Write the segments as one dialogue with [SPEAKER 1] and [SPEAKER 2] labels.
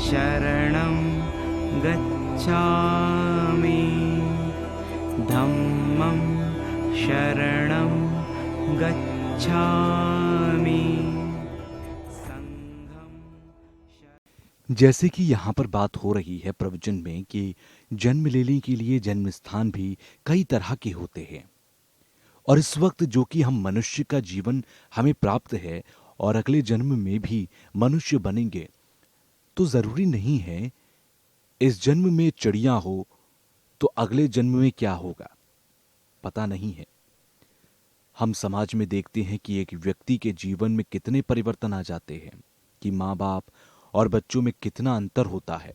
[SPEAKER 1] शरणं गच्छामि धम्मं शरणं गच्छामि संघं
[SPEAKER 2] जैसे कि यहाँ पर बात हो रही है प्रवचन में कि जन्म लेने के लिए जन्म स्थान भी कई तरह के होते हैं। और इस वक्त जो कि हम मनुष्य का जीवन हमें प्राप्त है और अगले जन्म में भी मनुष्य बनेंगे, तो जरूरी नहीं है इस जन्म में चिड़िया हो तो अगले जन्म में क्या होगा पता नहीं है। हम समाज में देखते हैं कि एक व्यक्ति के जीवन में कितने परिवर्तन आ जाते हैं, कि माँ बाप और बच्चों में कितना अंतर होता है।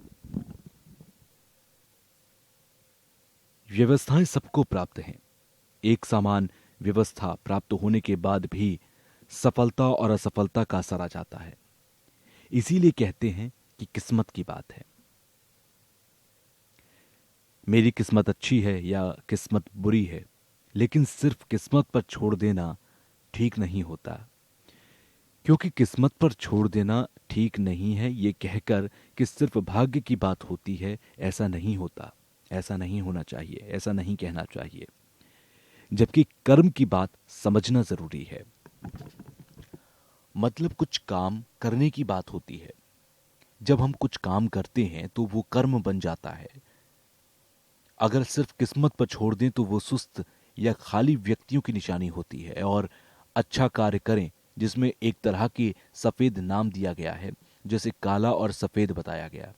[SPEAKER 2] व्यवस्थाएं सबको प्राप्त हैं। एक समान व्यवस्था प्राप्त होने के बाद भी सफलता और असफलता का असर आ जाता है। इसीलिए कहते हैं कि किस्मत की बात है। मेरी किस्मत अच्छी है या किस्मत बुरी है, लेकिन सिर्फ किस्मत पर छोड़ देना ठीक नहीं होता। क्योंकि किस्मत पर छोड़ देना ठीक नहीं है ये कहकर कि सिर्फ भाग्य की बात होती है, ऐसा नहीं होता। ऐसा नहीं होना चाहिए, ऐसा नहीं कहना चाहिए। जबकि कर्म की बात समझना जरूरी है। मतलब कुछ काम करने की बात होती है। जब हम कुछ काम करते हैं तो वो कर्म बन जाता है। अगर सिर्फ किस्मत पर छोड़ दें तो वो सुस्त या खाली व्यक्तियों की निशानी होती है। और अच्छा कार्य करें जिसमें एक तरह की सफेद नाम दिया गया है, जैसे काला और सफेद बताया गया,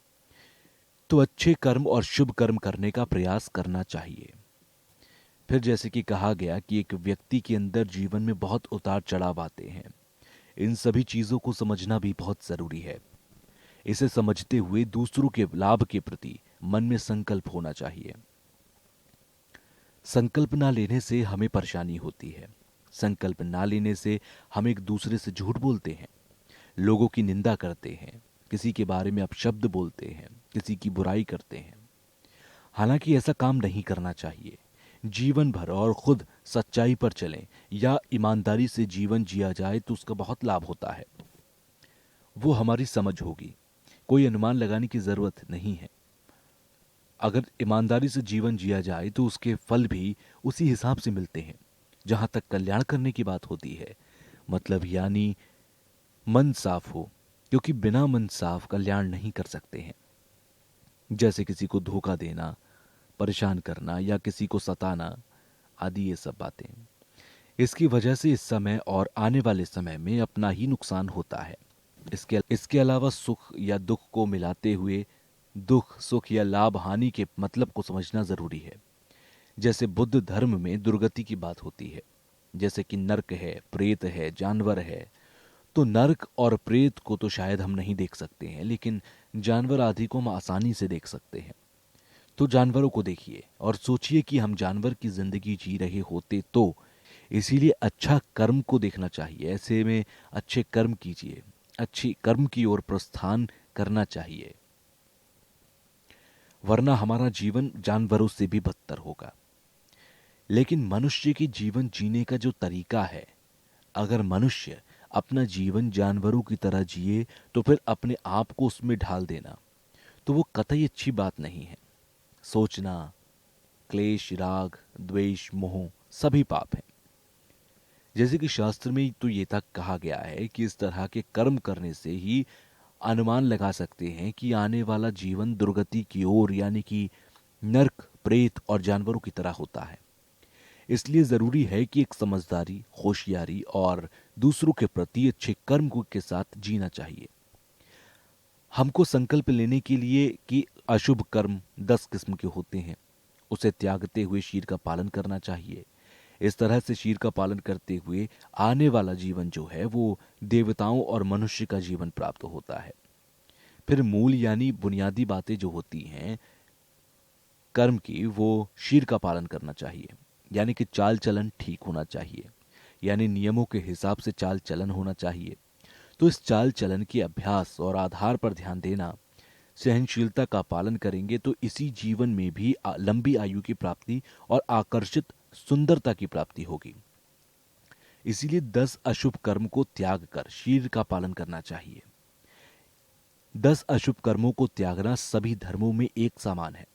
[SPEAKER 2] तो अच्छे कर्म और शुभ कर्म करने का प्रयास करना चाहिए। फिर जैसे कि कहा गया कि एक व्यक्ति के अंदर जीवन में बहुत उतार चढ़ाव आते हैं। इन सभी चीजों को समझना भी बहुत जरूरी है। इसे समझते हुए दूसरों के लाभ के प्रति मन में संकल्प होना चाहिए। संकल्प ना लेने से हमें परेशानी होती है। संकल्प ना लेने से हम एक दूसरे से झूठ बोलते हैं, लोगों की निंदा करते हैं, किसी के बारे में अपशब्द बोलते हैं, किसी की बुराई करते हैं। हालांकि ऐसा काम नहीं करना चाहिए। जीवन भर और खुद सच्चाई पर चलें या ईमानदारी से जीवन जिया जाए तो उसका बहुत लाभ होता है। वो हमारी समझ होगी, कोई अनुमान लगाने की जरूरत नहीं है। अगर ईमानदारी से जीवन जिया जाए तो उसके फल भी उसी हिसाब से मिलते हैं। जहां तक कल्याण करने की बात होती है, मतलब यानी मन साफ हो, क्योंकि बिना मन साफ कल्याण नहीं कर सकते हैं। जैसे किसी को धोखा देना, परेशान करना या किसी को सताना आदि ये सब बातें। इसकी वजह से इस समय और आने वाले समय में अपना ही नुकसान होता है। इसके अलावा सुख या दुख को मिलाते हुए दुख सुख या लाभ हानि के मतलब को समझना जरूरी है। जैसे बुद्ध धर्म में दुर्गति की बात होती है, जैसे कि नरक है, प्रेत है, जानवर है। तो नरक और प्रेत को तो शायद हम नहीं देख सकते हैं, लेकिन जानवर आदि को हम आसानी से देख सकते हैं। तो जानवरों को देखिए और सोचिए कि हम जानवर की जिंदगी जी रहे होते तो। इसीलिए अच्छा कर्म को देखना चाहिए। ऐसे में अच्छे कर्म कीजिए, अच्छी कर्म की ओर प्रस्थान करना चाहिए, वरना हमारा जीवन जानवरों से भी बदतर होगा। लेकिन मनुष्य के जीवन जीने का जो तरीका है, अगर मनुष्य अपना जीवन जानवरों की तरह जिए तो फिर अपने आप को उसमें ढाल देना तो वो कतई अच्छी बात नहीं है। सोचना, क्लेश, राग, द्वेष, मोह सभी पाप हैं। जैसे कि शास्त्र में तो ये तक कहा गया है कि इस तरह के कर्म करने से ही अनुमान लगा सकते हैं कि आने वाला जीवन दुर्गति की ओर यानी कि नर्क, प्रेत और जानवरों की तरह होता है। इसलिए जरूरी है कि एक समझदारी, होशियारी और दूसरों के प्रति अच्छे कर्म के साथ जीना चाहिए। हमको संकल्प लेने के लिए कि अशुभ कर्म 10 किस्म के होते हैं, उसे त्यागते हुए शीर का पालन करना चाहिए। इस तरह से शीर का पालन करते हुए आने वाला जीवन जो है वो देवताओं और मनुष्य का जीवन प्राप्त होता है। फिर मूल यानी बुनियादी बातें जो होती हैं कर्म की, वो शीर का पालन करना चाहिए। यानी कि चाल चलन ठीक होना चाहिए, यानी नियमों के हिसाब से चाल चलन होना चाहिए। तो इस चाल चलन के अभ्यास और आधार पर ध्यान देना, सहनशीलता का पालन करेंगे तो इसी जीवन में भी लंबी आयु की प्राप्ति और आकर्षित सुंदरता की प्राप्ति होगी। इसीलिए 10 अशुभ कर्म को त्याग कर शील का पालन करना चाहिए। 10 अशुभ कर्मों को त्यागना सभी धर्मों में एक समान है।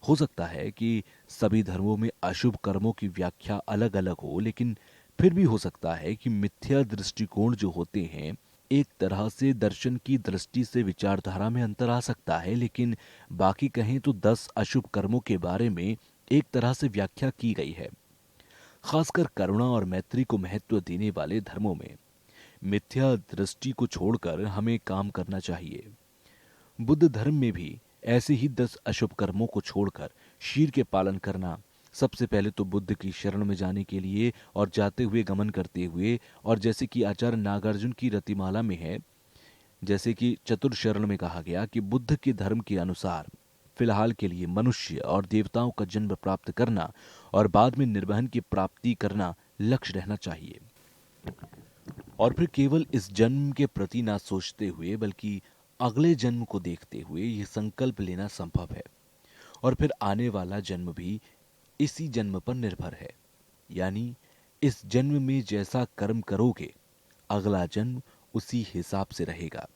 [SPEAKER 2] हो सकता है कि सभी धर्मों में अशुभ कर्मों की व्याख्या अलग अलग हो, लेकिन फिर भी हो सकता है कि मिथ्या दृष्टिकोण जो होते हैं, एक तरह से दर्शन की दृष्टि से विचारधारा में अंतर आ सकता है, लेकिन बाकी कहें तो 10 अशुभ कर्मों के बारे में एक तरह से व्याख्या की गई है। खासकर करुणा और मैत्री को महत्व देने वाले धर्मों में मिथ्या दृष्टि को छोड़कर हमें काम करना चाहिए। बुद्ध धर्म में भी ऐसे ही 10 अशुभ कर्मों को छोड़कर शीर के पालन करना, सबसे पहले तो बुद्ध की शरण में जाने के लिए और जाते हुए गमन करते हुए, और जैसे कि आचार्य नागार्जुन की रतिमाला में है, जैसे कि चतुर्शरण में कहा गया कि बुद्ध के धर्म के अनुसार फिलहाल के लिए मनुष्य और देवताओं का जन्म प्राप्त करना और बाद में निर्वहन की प्राप्ति करना लक्ष्य रहना चाहिए। और फिर केवल इस जन्म के प्रति ना सोचते हुए बल्कि अगले जन्म को देखते हुए यह संकल्प लेना संभव है। और फिर आने वाला जन्म भी इसी जन्म पर निर्भर है, यानी इस जन्म में जैसा कर्म करोगे अगला जन्म उसी हिसाब से रहेगा।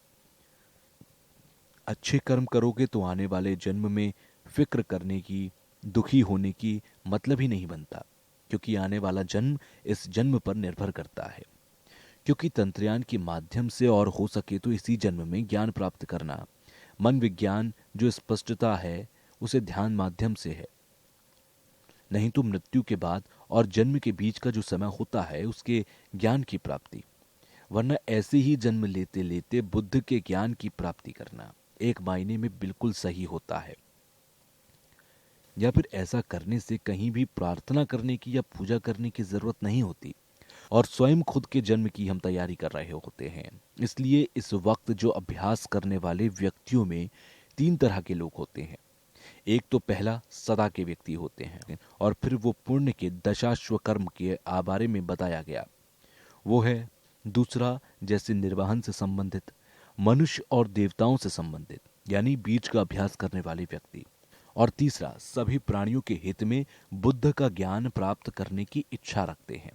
[SPEAKER 2] अच्छे कर्म करोगे तो आने वाले जन्म में फिक्र करने की, दुखी होने की मतलब ही नहीं बनता, क्योंकि आने वाला जन्म इस जन्म पर निर्भर करता है। क्योंकि तंत्रयान के माध्यम से और हो सके तो इसी जन्म में ज्ञान प्राप्त करना, मन विज्ञान जो स्पष्टता है उसे ध्यान माध्यम से है, नहीं तो मृत्यु के बाद और जन्म के बीच का जो समय होता है उसके ज्ञान की प्राप्ति। वरना ऐसे ही जन्म लेते लेते बुद्ध के ज्ञान की प्राप्ति करना एक मायने में बिल्कुल सही होता है। या फिर ऐसा करने से कहीं भी प्रार्थना करने की या पूजा करने की जरूरत नहीं होती, और स्वयं खुद के जन्म की हम तैयारी कर रहे होते हैं। इसलिए इस वक्त जो अभ्यास करने वाले व्यक्तियों में 3 तरह के लोग होते हैं। एक तो पहला सदा के व्यक्ति होते हैं, और फिर वो पुण्य के दशाश्व कर्म के बारे में बताया गया वो है। दूसरा जैसे निर्वाहन से संबंधित, मनुष्य और देवताओं से संबंधित, यानी बीज का अभ्यास करने वाले व्यक्ति। और तीसरा सभी प्राणियों के हित में बुद्ध का ज्ञान प्राप्त करने की इच्छा रखते हैं।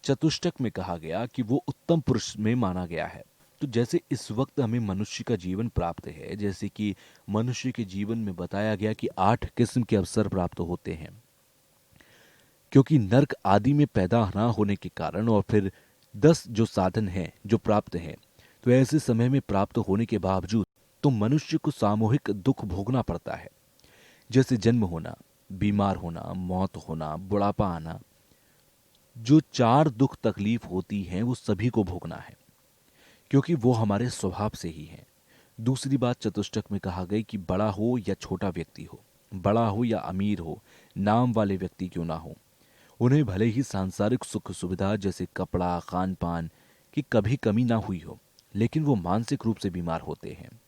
[SPEAKER 2] चतुष्टक में कहा गया कि वो उत्तम पुरुष में माना गया है। तो जैसे इस वक्त हमें मनुष्य का जीवन प्राप्त है, जैसे कि मनुष्य के जीवन में बताया गया कि 8 किस्म के अवसर प्राप्त होते हैं, क्योंकि नर्क आदि में पैदा ना होने के कारण, और फिर 10 जो साधन हैं जो प्राप्त हैं, तो ऐसे समय में प्राप्त होने के बावजूद तो मनुष्य को सामूहिक दुख भोगना पड़ता है। जैसे जन्म होना, बीमार होना, मौत होना, बुढ़ापा आना, जो 4 दुख तकलीफ होती हैं वो सभी को भोगना है, क्योंकि वो हमारे स्वभाव से ही है। दूसरी बात चतुष्टक में कहा गई कि बड़ा हो या छोटा व्यक्ति हो, बड़ा हो या अमीर हो, नाम वाले व्यक्ति क्यों ना हो, उन्हें भले ही सांसारिक सुख सुविधा जैसे कपड़ा, खान पान की कभी कमी ना हुई हो, लेकिन वो मानसिक रूप से बीमार होते हैं।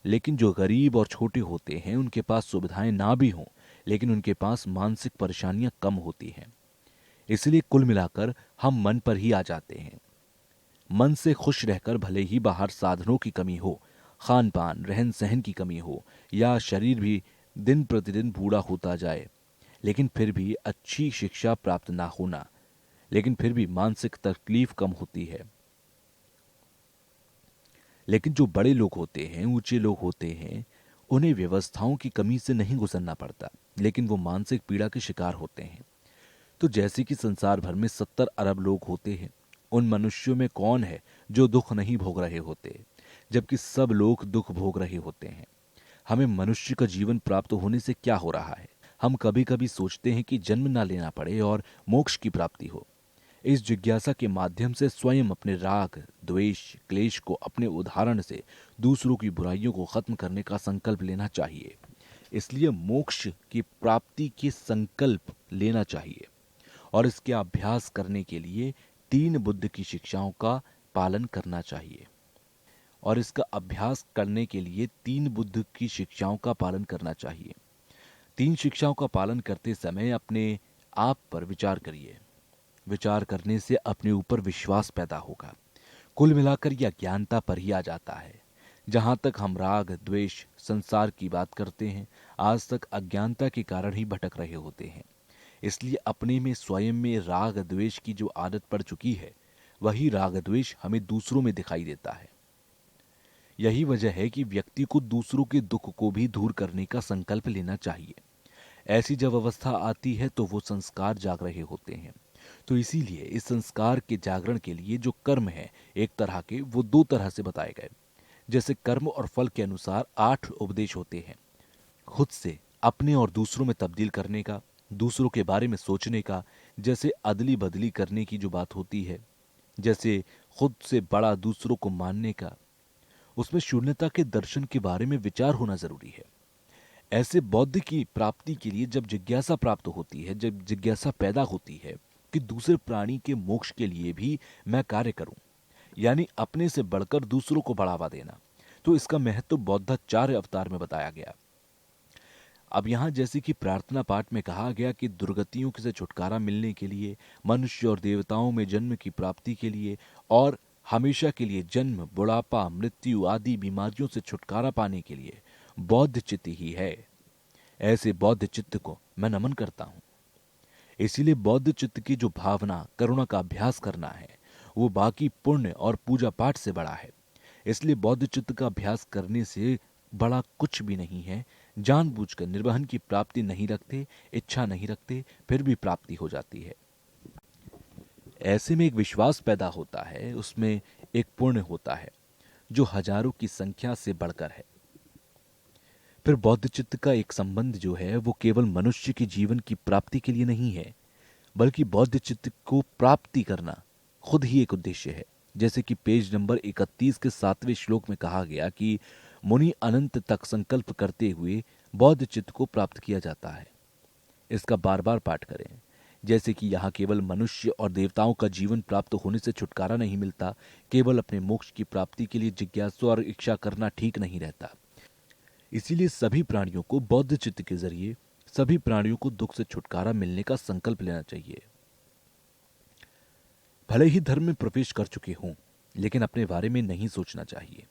[SPEAKER 2] लेकिन जो गरीब और छोटे होते हैं उनके पास सुविधाएं ना भी हों, लेकिन उनके पास मानसिक परेशानियां कम होती हैं। इसलिए कुल मिलाकर हम मन पर ही आ जाते हैं। मन से खुश रहकर भले ही बाहर साधनों की कमी हो, खान पान रहन सहन की कमी हो, या शरीर भी दिन प्रतिदिन बूढ़ा होता जाए, लेकिन फिर भी अच्छी शिक्षा प्राप्त ना होना, लेकिन फिर भी मानसिक तकलीफ कम होती है। लेकिन जो बड़े लोग होते हैं, ऊंचे लोग होते हैं, उन्हें व्यवस्थाओं की कमी से नहीं गुजरना पड़ता, लेकिन वो मानसिक पीड़ा के शिकार होते हैं। तो जैसे कि संसार भर में 70 अरब लोग होते हैं, उन मनुष्यों में कौन है जो दुख नहीं भोग रहे होते, जबकि सब लोग दुख भोग रहे होते हैं। हमें मनुष्य का जीवन प्राप्त होने से क्या हो रहा है? हम कभी कभी सोचते हैं कि जन्म ना लेना पड़े और मोक्ष की प्राप्ति हो। इस जिज्ञासा के माध्यम से स्वयं अपने राग, द्वेष, क्लेश को अपने उदाहरण से दूसरों की बुराइयों को खत्म करने का संकल्प लेना चाहिए। इसलिए मोक्ष की प्राप्ति के संकल्प लेना चाहिए, और इसके अभ्यास करने के लिए 3 बुद्ध की शिक्षाओं का पालन करना चाहिए। और इसका अभ्यास करने के लिए 3 बुद्ध की शिक्षाओं का पालन करना चाहिए। 3 शिक्षाओं का पालन करते समय अपने आप पर विचार करिए। विचार करने से अपने ऊपर विश्वास पैदा होगा। कुल मिलाकर यह ज्ञानता पर ही आ जाता है। जहां तक हम राग, द्वेष, संसार की बात करते हैं, आज तक अज्ञानता के कारण ही भटक रहे होते हैं। इसलिए अपने में स्वयं में राग द्वेष की जो आदत पड़ चुकी है, वही राग द्वेष हमें दूसरों में दिखाई देता है। यही वजह है कि व्यक्ति को दूसरों के दुख को भी दूर करने का संकल्प लेना चाहिए। ऐसी जब अवस्था आती है तो वो संस्कार जाग रहे होते हैं। तो इसीलिए इस संस्कार के जागरण के लिए जो कर्म है एक तरह के, वो दो तरह से बताए गए। जैसे कर्म और फल के अनुसार 8 उपदेश होते हैं। खुद से अपने और दूसरों में तब्दील करने का, दूसरों के बारे में सोचने का, जैसे अदली बदली करने की जो बात होती है, जैसे खुद से बड़ा दूसरों को मानने का, उसमें शून्यता के दर्शन के बारे में विचार होना जरूरी है। ऐसे बौद्ध की प्राप्ति के लिए जब जिज्ञासा प्राप्त होती है, जब जिज्ञासा पैदा होती है कि दूसरे प्राणी के मोक्ष के लिए भी मैं कार्य करूं, यानी अपने से बढ़कर दूसरों को बढ़ावा देना, तो इसका महत्व बौद्धाचार्य अवतार में बताया गया। अब यहां जैसे कि प्रार्थना पाठ में कहा गया कि दुर्गतियों से छुटकारा मिलने के लिए, मनुष्य और देवताओं में जन्म की प्राप्ति के लिए और हमेशा के लिए जन्म, बुढ़ापा, मृत्यु आदि बीमारियों से छुटकारा पाने के लिए बौद्ध चित्त ही है। ऐसे बौद्ध चित्त को मैं नमन करता हूं। इसीलिए बौद्ध चित्त की जो भावना, करुणा का अभ्यास करना है, वो बाकी पुण्य और पूजा पाठ से बड़ा है। इसलिए बौद्ध चित्त का अभ्यास करने से बड़ा कुछ भी नहीं है। जानबूझकर निर्वहन की प्राप्ति नहीं रखते, इच्छा नहीं रखते, फिर भी प्राप्ति हो जाती है। ऐसे में एक विश्वास पैदा होता है, उसमें एक पुण्य होता है जो हजारों की संख्या से बढ़कर है। फिर बौद्ध चित्त का एक संबंध जो है वो केवल मनुष्य के जीवन की प्राप्ति के लिए नहीं है, बल्कि बौद्ध चित्त को प्राप्ति करना खुद ही एक उद्देश्य है। जैसे कि पेज नंबर 31 के 7वें श्लोक में कहा गया कि मुनि अनंत तक संकल्प करते हुए बौद्ध चित्त को प्राप्त किया जाता है। इसका बार बार पाठ करें। जैसे कि यहाँ केवल मनुष्य और देवताओं का जीवन प्राप्त होने से छुटकारा नहीं मिलता, केवल अपने मोक्ष की प्राप्ति के लिए जिज्ञासा और इच्छा करना ठीक नहीं रहता। इसीलिए सभी प्राणियों को बौद्ध चित्त के जरिए सभी प्राणियों को दुख से छुटकारा मिलने का संकल्प लेना चाहिए। भले ही धर्म में प्रवेश कर चुके हों, लेकिन अपने बारे में नहीं सोचना चाहिए।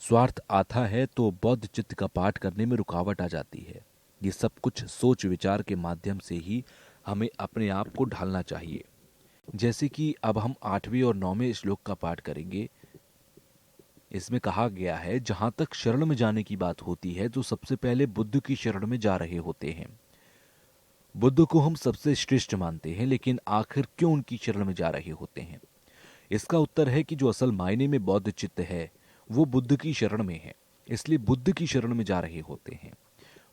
[SPEAKER 2] स्वार्थ आता है तो बौद्ध चित्त का पाठ करने में रुकावट आ जाती है। ये सब कुछ सोच विचार के माध्यम से ही हमें अपने आप को ढालना चाहिए। जैसे कि अब हम 8वें और 9वें श्लोक का पाठ करेंगे। इसमें कहा गया है, जहां तक शरण में जाने की बात होती है तो सबसे पहले बुद्ध की शरण में जा रहे होते हैं। बुद्ध को हम सबसे श्रेष्ठ मानते हैं, लेकिन आखिर क्यों उनकी शरण में जा रहे होते हैं? इसका उत्तर है कि जो असल मायने में बौद्ध चित्त है वो बुद्ध की शरण में है, इसलिए बुद्ध की शरण में जा रहे होते हैं।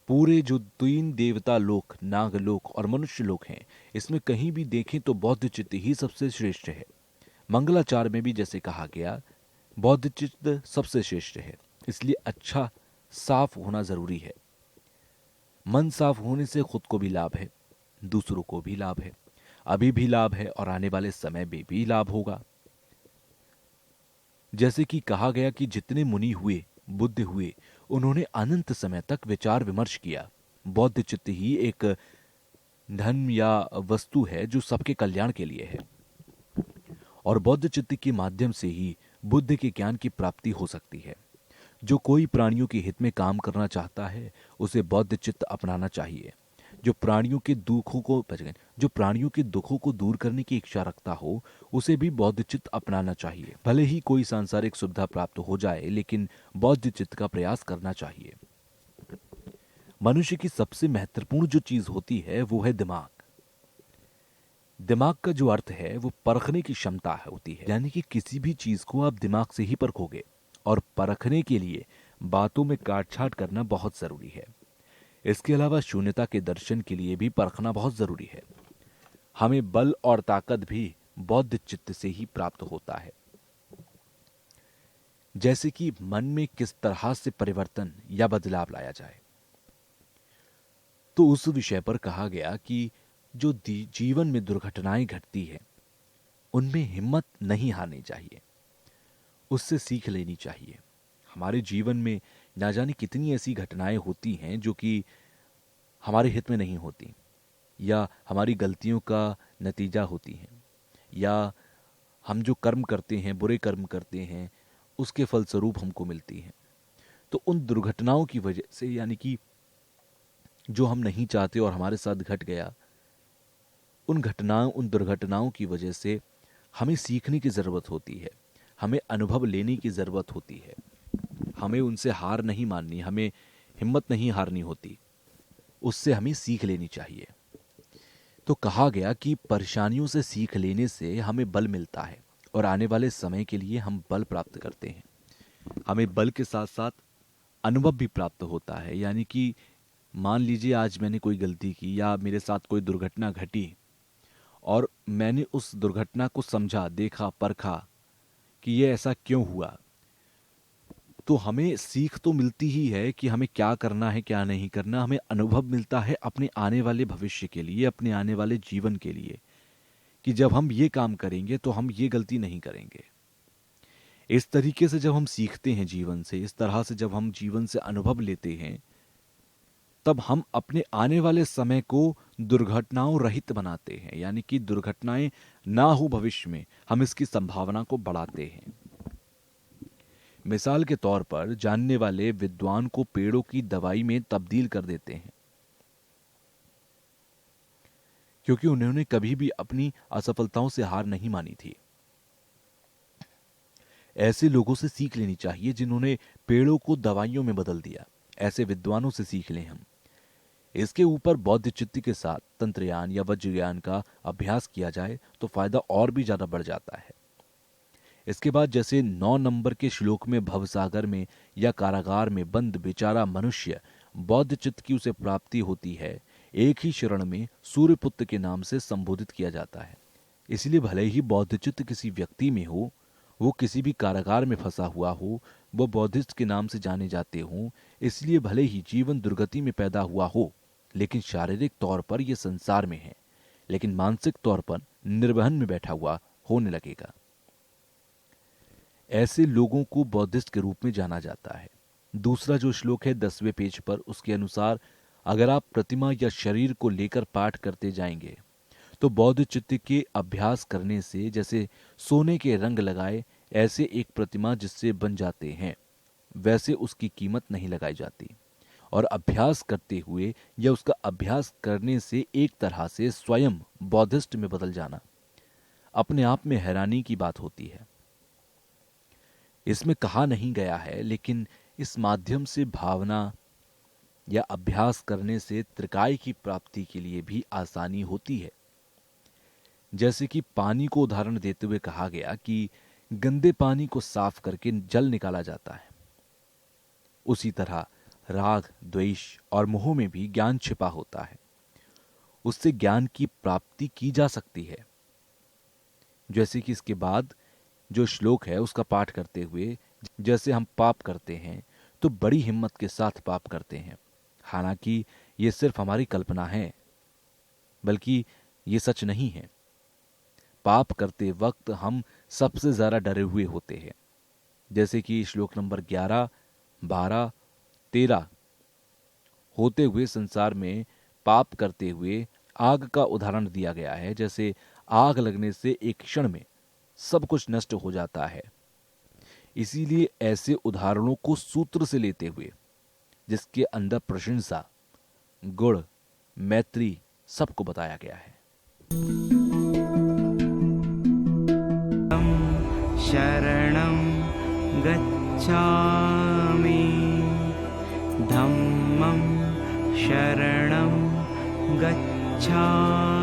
[SPEAKER 2] पूरे जो 3 देवता लोक, नागलोक और मनुष्य लोक हैं, इसमें कहीं भी देखें तो बौद्ध चित्त ही सबसे श्रेष्ठ है। मंगलाचार में भी जैसे कहा गया, बौद्ध चित्त सबसे श्रेष्ठ है। इसलिए अच्छा साफ होना जरूरी है। मन साफ होने से खुद को भी लाभ है, दूसरों को भी लाभ है, अभी भी लाभ है और आने वाले समय में भी लाभ होगा। जैसे कि कहा गया कि जितने मुनि हुए, बुद्ध हुए, उन्होंने अनंत समय तक विचार विमर्श किया। बौद्ध चित्त ही एक धन या वस्तु है जो सबके कल्याण के लिए है, और बौद्ध चित्त के माध्यम से ही बुद्ध के ज्ञान की प्राप्ति हो सकती है। जो कोई प्राणियों के हित में काम करना चाहता है उसे बौद्ध चित्त अपनाना चाहिए। जो प्राणियों के दुखों को दूर करने की इच्छा रखता हो उसे भी बौद्ध चित्त अपनाना चाहिए। भले ही कोई सांसारिक सुविधा प्राप्त हो जाए, लेकिन बौद्ध चित्त का प्रयास करना चाहिए। मनुष्य की सबसे महत्वपूर्ण जो चीज होती है वो है दिमाग। दिमाग का जो अर्थ है वो परखने की क्षमता होती है, यानी कि किसी भी चीज को आप दिमाग से ही परखोगे, और परखने के लिए बातों में काटछाट करना बहुत जरूरी है। इसके अलावा शून्यता के दर्शन के लिए भी परखना बहुत जरूरी है। हमें बल और ताकत भी बौद्ध चित्त से ही प्राप्त होता है। जैसे कि मन में किस तरह से परिवर्तन या बदलाव लाया जाए, तो उस विषय पर कहा गया कि जो जीवन में दुर्घटनाएं घटती है उनमें हिम्मत नहीं हारनी चाहिए, उससे सीख लेनी चाहिए। हमारे जीवन में ना जाने कितनी ऐसी घटनाएं होती हैं जो कि हमारे हित में नहीं होती, या हमारी गलतियों का नतीजा होती हैं, या हम जो कर्म करते हैं, बुरे कर्म करते हैं, उसके फलस्वरूप हमको मिलती हैं। तो उन दुर्घटनाओं की वजह से, यानी कि जो हम नहीं चाहते और हमारे साथ घट गया, उन दुर्घटनाओं की वजह से हमें सीखने की जरूरत होती है, हमें अनुभव लेने की जरूरत होती है। हमें उनसे हार नहीं माननी, हमें हिम्मत नहीं हारनी होती, उससे हमें सीख लेनी चाहिए। तो कहा गया कि परेशानियों से सीख लेने से हमें बल मिलता है और आने वाले समय के लिए हम बल प्राप्त करते हैं। हमें बल के साथ साथ अनुभव भी प्राप्त होता है। यानी कि मान लीजिए आज मैंने कोई गलती की या मेरे साथ कोई दुर्घटना घटी और मैंने उस दुर्घटना को समझा, देखा, परखा कि ये ऐसा क्यों हुआ, तो हमें सीख तो मिलती ही है कि हमें क्या करना है क्या नहीं करना। हमें अनुभव मिलता है अपने आने वाले भविष्य के लिए, अपने आने वाले जीवन के लिए, कि जब हम ये काम करेंगे तो हम ये गलती नहीं करेंगे। इस तरीके से जब हम सीखते हैं जीवन से, इस तरह से जब हम जीवन से अनुभव लेते हैं, तब हम अपने आने वाले समय को दुर्घटनाओं रहित बनाते हैं। यानी कि दुर्घटनाएं ना हो भविष्य में, हम इसकी संभावना को बढ़ाते हैं। मिसाल के तौर पर जानने वाले विद्वान को पेड़ों की दवाई में तब्दील कर देते हैं, क्योंकि उन्होंने कभी भी अपनी असफलताओं से हार नहीं मानी थी। ऐसे लोगों से सीख लेनी चाहिए जिन्होंने पेड़ों को दवाइयों में बदल दिया। ऐसे विद्वानों से सीख लें हम। इसके ऊपर बौद्ध चित्त के साथ तंत्रयान या वज्रयान का अभ्यास किया जाए तो फायदा और भी ज्यादा बढ़ जाता है। इसके बाद जैसे 9 नंबर के श्लोक में भवसागर में या कारागार में बंद बेचारा मनुष्य बौद्ध चित्त की उसे प्राप्ति होती है, एक ही शरण में सूर्यपुत्र के नाम से संबोधित किया जाता है। इसलिए भले ही बौद्ध चित्त किसी व्यक्ति में हो, वो किसी भी कारागार में फंसा हुआ हो, वो बौद्धिस्ट के नाम से जाने जाते हों, इसलिए भले ही जीवन दुर्गति में पैदा हुआ हो, लेकिन शारीरिक तौर पर यह संसार में है, लेकिन मानसिक तौर पर निर्वहन में बैठा हुआ होने लगेगा। ऐसे लोगों को बौद्धिस्ट के रूप में जाना जाता है। दूसरा जो श्लोक है 10वें पेज पर, उसके अनुसार अगर आप प्रतिमा या शरीर को लेकर पाठ करते जाएंगे तो बौद्ध चित्त के अभ्यास करने से जैसे सोने के रंग लगाए ऐसे एक प्रतिमा जिससे बन जाते हैं, वैसे उसकी कीमत नहीं लगाई जाती। और अभ्यास करते हुए या उसका अभ्यास करने से एक तरह से स्वयं बौद्धिस्ट में बदल जाना अपने आप में हैरानी की बात होती है। इसमें कहा नहीं गया है, लेकिन इस माध्यम से भावना या अभ्यास करने से त्रिकाय की प्राप्ति के लिए भी आसानी होती है। जैसे कि पानी को उदाहरण देते हुए कहा गया कि गंदे पानी को साफ करके जल निकाला जाता है, उसी तरह राग, द्वेष और मोह में भी ज्ञान छिपा होता है। उससे ज्ञान की प्राप्ति की जा सकती है। जैसे कि इसके बाद जो श्लोक है उसका पाठ करते हुए जैसे हम पाप करते हैं तो बड़ी हिम्मत के साथ पाप करते हैं। हालांकि ये सिर्फ हमारी कल्पना है, बल्कि ये सच नहीं है। पाप करते वक्त हम सबसे ज्यादा डरे हुए होते हैं। जैसे कि श्लोक नंबर 11, 12, 13 होते हुए संसार में पाप करते हुए आग का उदाहरण दिया गया है। जैसे आग लगने से एक क्षण में सब कुछ नष्ट हो जाता है। इसीलिए ऐसे उदाहरणों को सूत्र से लेते हुए, जिसके अंदर प्रशंसा, गुण, मैत्री सबको बताया गया है।
[SPEAKER 1] शरणं गच्छामि, धम्मं शरणं गच्छामि,